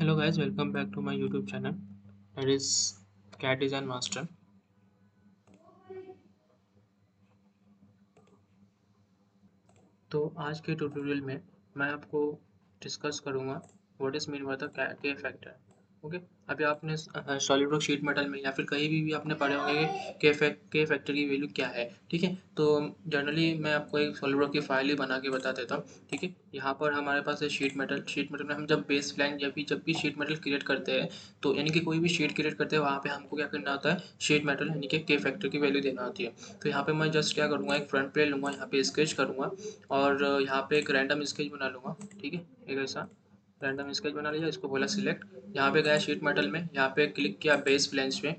Hello guys, welcome back to my YouTube channel. That is CAD Design Master. तो आज के tutorial में मैं आपको डिस्कस करूँगा what is mean by the के फैक्टर। ओके, अभी आपने सॉलिडवर्क शीट मेटल में या फिर कहीं भी आपने पढ़े होंगे कि के फैक्टर की वैल्यू क्या है। ठीक है, तो जनरली मैं आपको एक सॉलिडवर्क की फाइल ही बना के बता देता हूँ। ठीक है, यहाँ पर हमारे पास है शीट मेटल में हम जब बेस प्लान या फिर जब भी शीट मेटल क्रिएट करते हैं, तो यानी कि कोई भी शीट क्रिएट करते हैं, वहाँ पे हमको क्या करना होता है, शीट मेटल यानी कि के फैक्टर की वैल्यू देना होती है। तो यहाँ पे मैं जस्ट क्या करूँगा, एक फ्रंट प्लेन लूँगा, यहाँ पे स्केच करूँगा और यहाँ पे एक रैंडम स्केच बना लूँगा। ठीक है, एक ऐसा रैंडम स्केच बना लिया, इसको बोला सिलेक्ट। यहाँ पे गया शीट मेटल में, यहाँ पे क्लिक किया बेस प्लेन्स पे।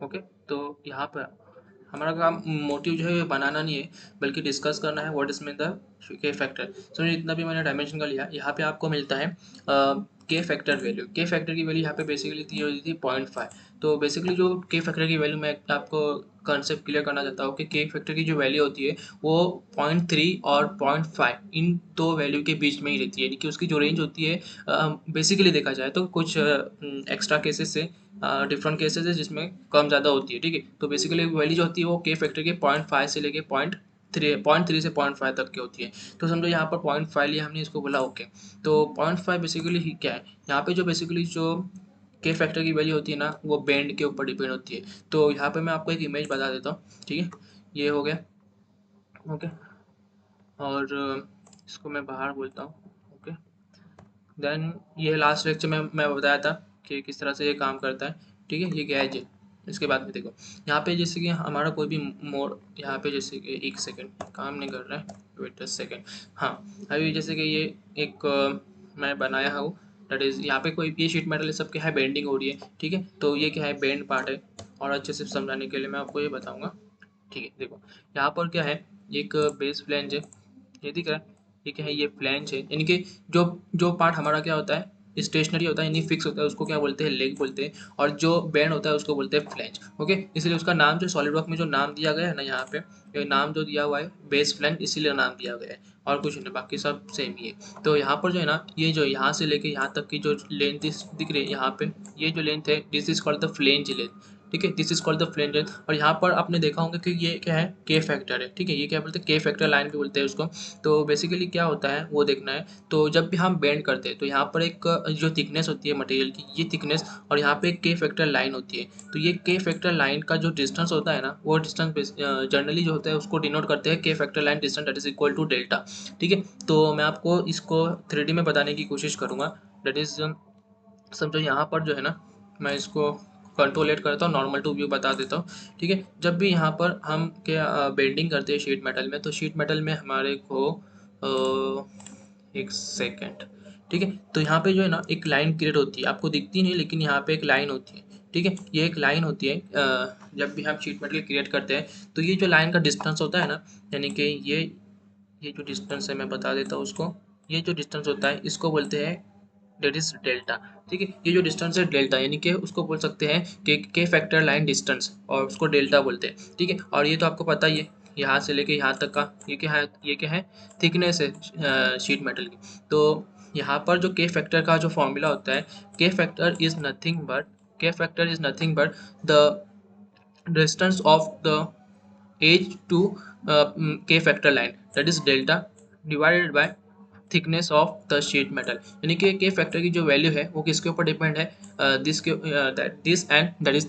ओके, तो यहाँ पर हमारा काम मोटिव जो है ये बनाना नहीं है, बल्कि डिस्कस करना है व्हाट इज मीन द के फैक्टर। सो जितना भी मैंने डायमेंशन का लिया, यहाँ पे आपको मिलता है के फैक्टर वैल्यू। के फैक्टर की वैल्यू यहाँ पे बेसिकली दी हुई थी 0.5। तो बेसिकली जो के फैक्टर की वैल्यू, मैं आपको कंसेप्ट क्लियर करना चाहता हूँ कि के फैक्टर की जो वैल्यू होती है वो 0.3 और 0.5 इन दो वैल्यू के बीच में ही रहती है, यानी कि उसकी जो रेंज होती है बेसिकली देखा जाए तो कुछ एक्स्ट्रा केसेस से डिफरेंट केसेस है जिसमें कम ज़्यादा होती है। ठीक है, तो बेसिकली वैल्यू जो होती है वो के फैक्टर के 0.5 से लेके 0.3 से 0.5 तक की होती है। तो समझो यहाँ पर 0.5 लिया हमने, इसको बोला ओके। तो 0.5 बेसिकली ही क्या है, यहाँ पे जो बेसिकली जो के फैक्टर की वैल्यू होती है ना, वो बैंड के ऊपर डिपेंड होती है। तो यहाँ पे मैं आपको एक इमेज बता देता हूँ। ठीक है, ये हो गया। ओके, और इसको मैं बाहर बोलता हूँ। ओके, देन ये लास्ट लेक्चर में मैं बताया था कि किस तरह से ये काम करता है। ठीक है, ये गैज है। इसके बाद में देखो, यहाँ पे जैसे कि हमारा कोई भी मोड, यहाँ पे जैसे कि एक सेकंड काम नहीं कर रहा है, वेट 10 सेकंड। हाँ, अभी जैसे कि ये एक मैं बनाया हूँ, दैट इज़ यहाँ पे कोई ये शीट मेटल सब क्या है, बेंडिंग हो रही है। ठीक है, तो ये क्या है, बेंड पार्ट है। और अच्छे से समझाने के लिए मैं आपको ये बताऊँगा। ठीक है, देखो यहाँ पर क्या है, एक बेस फ्लैंज है, ये दिख रहा है। ये क्या है, ये फ्लैंज है, यानी कि जो जो पार्ट हमारा क्या होता है, स्टेशनरी होता है यानी फिक्स होता है, उसको क्या बोलते हैं, लेग बोलते हैं। और जो बैंड होता है उसको बोलते हैं फ्लैंज। ओके, इसलिए उसका नाम जो सॉलिड वर्क में जो नाम दिया गया है ना, यहाँ पे ये नाम जो दिया हुआ है बेस फ्लैंज, इसीलिए नाम दिया गया है, और कुछ नहीं, बाकी सब सेम ही है। तो यहाँ पर जो है ना, ये जो यहाँ से लेके यहाँ तक की जो लेंथ दिख रही है यहाँ पे, ये जो लेंथ है, this is called the flange length. ठीक है, this is called the flange length. और यहाँ पर आपने देखा होगा कि ये क्या है, के फैक्टर है। ठीक है, ये क्या बोलते हैं, के फैक्टर लाइन भी बोलते हैं उसको। तो बेसिकली क्या होता है वो देखना है। तो जब भी हम बेंड करते हैं, तो यहाँ पर एक जो थिकनेस होती है मटेरियल की, ये थिकनेस, और यहाँ पे एक के फैक्टर लाइन होती है। तो ये के फैक्टर लाइन का जो डिस्टेंस होता है ना, वो डिस्टेंस जनरली जो होता है उसको डिनोट करते हैं K factor line distance, that is equal to delta. ठीक है, तो मैं आपको इसको 3D में बताने की कोशिश करूँगा। दैट इज समझो यहाँ पर जो है ना, मैं इसको कंट्रोल एट करता हूँ, नॉर्मल टू व्यू बता देता हूँ। ठीक है, जब भी यहाँ पर हम क्या बेंडिंग करते हैं शीट मेटल में, तो शीट मेटल में हमारे को एक सेकेंड। ठीक है, तो यहाँ पे जो है ना एक लाइन क्रिएट होती है, आपको दिखती नहीं लेकिन यहाँ पे एक लाइन होती है। ठीक है, ये एक लाइन होती है। जब भी हम शीट मेटल क्रिएट करते हैं, तो ये जो लाइन का डिस्टेंस होता है ना, यानी कि ये जो डिस्टेंस है मैं बता देता हूँ उसको। ये जो डिस्टेंस होता है इसको बोलते हैं, दैट इज डेल्टा। ठीक है, ये जो डिस्टेंस है डेल्टा, यानी कि उसको बोल सकते हैं कि के फैक्टर लाइन डिस्टेंस, और उसको डेल्टा बोलते हैं। ठीक है, और ये तो आपको पता ही है, यहाँ से लेके यहाँ तक का ये क्या है, ये क्या है, थिकनेस है शीट मेटल की। तो यहाँ पर जो के फैक्टर का जो फॉर्मूला होता है, K factor is nothing but, K factor is nothing but the distance of the edge to K factor line, that is delta divided by thickness of the sheet metal. यानी कि के factor की जो value है वो किसके ऊपर depend है, दिस के this and that is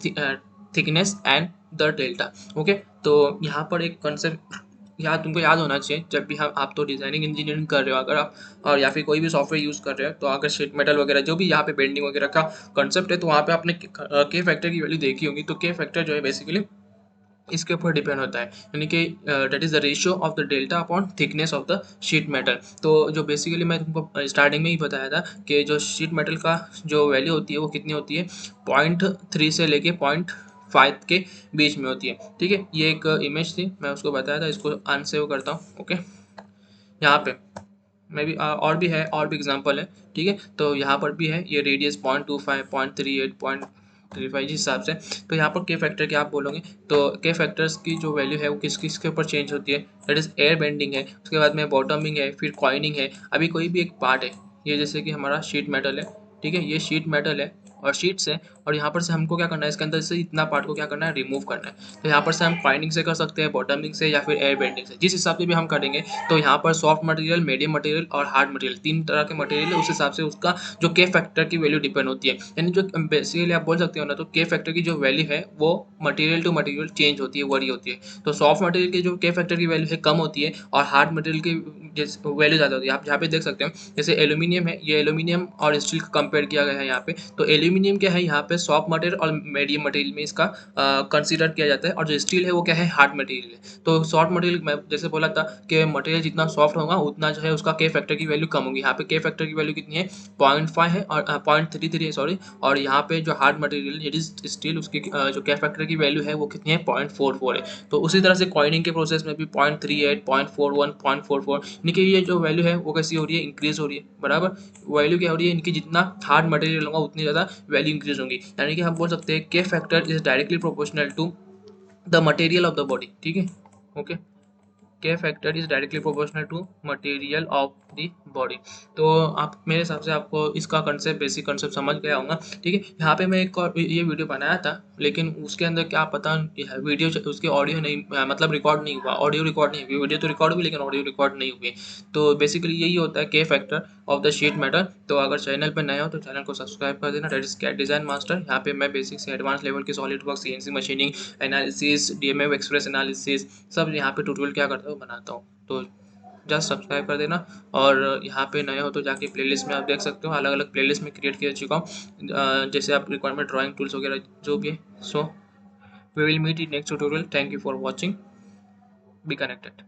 thickness and the delta. Okay, तो यहाँ पर एक कंसेप्ट यहाँ तुमको याद होना चाहिए, जब भी हम आप तो डिजाइनिंग इंजीनियरिंग कर रहे हो अगर आप, और या फिर कोई भी सॉफ्टवेयर यूज कर रहे हो, तो अगर शीट मेटल वगैरह जो भी यहाँ पे बेंडिंग वगैरह का कंसेप्ट है, तो वहाँ पे आपने के फैक्टर की वैल्यू देखी होगी। तो के फैक्टर जो है बेसिकली इसके ऊपर डिपेंड होता है, यानी कि that is the ratio of the delta upon thickness of the sheet metal. तो जो बेसिकली मैं तुमको स्टार्टिंग में ही बताया था कि जो शीट मेटल का जो वैल्यू होती है वो कितनी होती है, 0.3 से लेके 0.5 के बीच में होती है। ठीक है, ये एक इमेज थी, मैं उसको बताया था, इसको अनसेव करता हूँ। ओके, यहाँ पे मैं भी और भी है, और भी एग्जांपल है। ठीक है, तो यहाँ पर भी है, ये रेडियस 0.25, 0.38, 0.35 जिस हिसाब से। तो यहाँ पर के फैक्टर क्या आप बोलोगे, तो के फैक्टर्स की जो वैल्यू है वो किस किस के ऊपर चेंज होती है, दैट इज एयर बेंडिंग है, उसके बाद में बॉटमिंग है, फिर कॉइनिंग है। अभी कोई भी एक पार्ट है, ये जैसे कि हमारा शीट मेटल है, ठीक है, ये शीट मेटल है और शीट्स है, और यहाँ पर से हमको क्या करना है, इसके अंदर से इतना पार्ट को क्या करना है, रिमूव करना है। तो यहाँ पर से हम पाइनिंग से कर सकते हैं, बॉटमिंग से, या फिर एयर बेंडिंग से, जिस हिसाब से भी हम करेंगे। तो यहाँ पर सॉफ्ट मटेरियल, मीडियम मटेरियल और हार्ड मटेरियल, 3 तरह के मटेरियल है, उस हिसाब से उसका जो के फैक्टर की वैल्यू डिपेंड होती है। यानी जो बेसिकली आप बोल सकते हो ना, तो के फैक्टर की जो वैल्यू है वो मटेरियल टू मटेरियल चेंज होती है, वरी होती है। तो सॉफ्ट मटेरियल की जो के फैक्टर की वैल्यू है कम होती है, और हार्ड मटेरियल की वैल्यू ज़्यादा होती है। आप यहाँ पे देख सकते हैं, जैसे एल्यूमिनियम है, ये एल्यूमिनियम और स्टील का कंपेयर किया गया है यहाँ पे। तो एल्यूमिनियम क्या है, यहाँ पे सॉफ्ट मटेरियल और मीडियम मटेरियल में इसका कंसीडर किया जाता है, और जो स्टील है वो क्या है, हार्ड मटेरियल है। तो सॉफ्ट मटेरियल मैं जैसे बोला था कि मटेरियल जितना सॉफ्ट होगा उतना जो है उसका के फैक्टर की वैल्यू कम होगी। यहाँ पे के फैक्टर की वैल्यू कितनी है, 0.5 है, और 0.33 है, सॉरी। और यहाँ पे जो hard material it is steel, उसकी जो के फैक्टर की वैल्यू है वो कितनी है, 0.44 है। तो उसी तरह से कॉइनिंग के प्रोसेस में भी 0.38, 0.41, 0.44, यानी कि ये जो वैल्यू है वो कैसी हो रही है, इंक्रीज हो रही है, बराबर। वैल्यू क्या हो रही है इनकी, जितना हार्ड मटेरियल होगा उतनी ज़्यादा वैल्यू इंक्रीज होंगी। यानी कि हम बोल सकते हैं K factor is directly proportional to the material of the body, ठीक है, okay. K factor is directly proportional to material of the body. तो आप मेरे हिसाब से आपको इसका कंसेप्ट, बेसिक कंसेप्ट समझ गया होगा, ठीक है। यहाँ पे मैं एक और ये वीडियो बनाया था, लेकिन उसके अंदर क्या पता वीडियो उसके ऑडियो नहीं, मतलब रिकॉर्ड नहीं हुआ, ऑडियो रिकॉर्ड नहीं हुई, वीडियो तो रिकॉर्ड हुई लेकिन ऑडियो रिकॉर्ड नहीं हुई। तो बेसिकली यही होता है K factor of the sheet metal. तो अगर चैनल पर नया हो तो चैनल को सब्सक्राइब कर देना। That is CAD design master. यहाँ पे मैं बेसिक से एडवांस लेवल की solid work, CNC machining, analysis, DMF express analysis, सब यहाँ पे ट्यूटोरियल क्या करता हूँ बनाता हूँ। तो जस्ट सब्सक्राइब कर देना, और यहाँ पे नए हो तो जाके प्लेलिस्ट में आप देख सकते हो, अलग अलग प्लेलिस्ट में क्रिएट कर चुका हूँ, जैसे आप रिक्वायरमेंट ड्राइंग टूल्स वगैरह जो भी है। So we will meet in next tutorial. Thank you for watching, be connected.